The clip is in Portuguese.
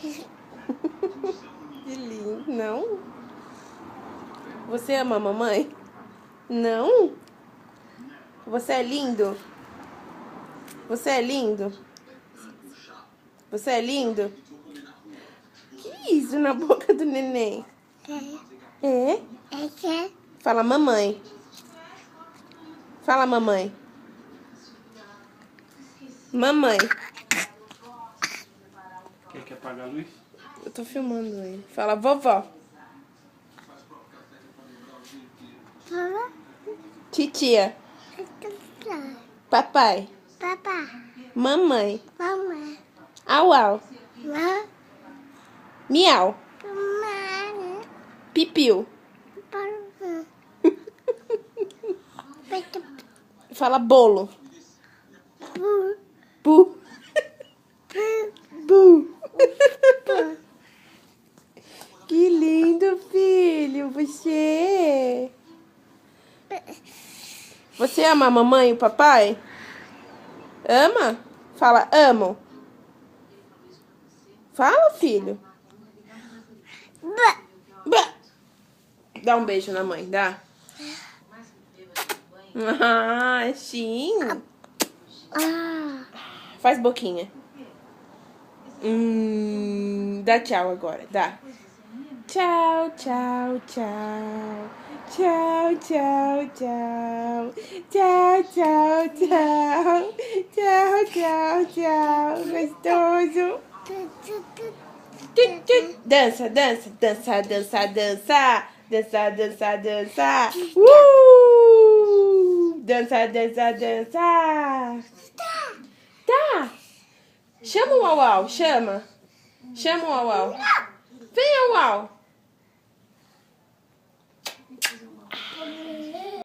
Que lindo. Não? Você ama a mamãe? Não? Você é lindo? Você é lindo? Você é lindo? Que isso na boca do neném? É? É. Fala mamãe. Fala mamãe. Mamãe. Quer apagar a luz? Eu tô filmando ele. Fala vovó. Titia. Papai. Papá. Mamãe. Mamãe. Au au. Miau. Mamãe. Pipiu. Fala bolo. Bu. Bu. Que lindo, filho. Você. Você ama a mamãe e o papai? Ama? Fala, amo. Fala, filho. Bah. Dá um beijo na mãe, dá. Ah, sim. Faz boquinha. Dá tchau agora, dá. Tchau, tchau, tchau. Tchau, tchau, tchau. Tchau, tchau, tchau. Tchau, tchau, tchau. Gostoso. Dança, dança, dança, dança, dança. Dança, dança, dança. Dança, dança, dança. Tá. Chama o Au Au, chama. Chama o Au Au. Vem, Au Au.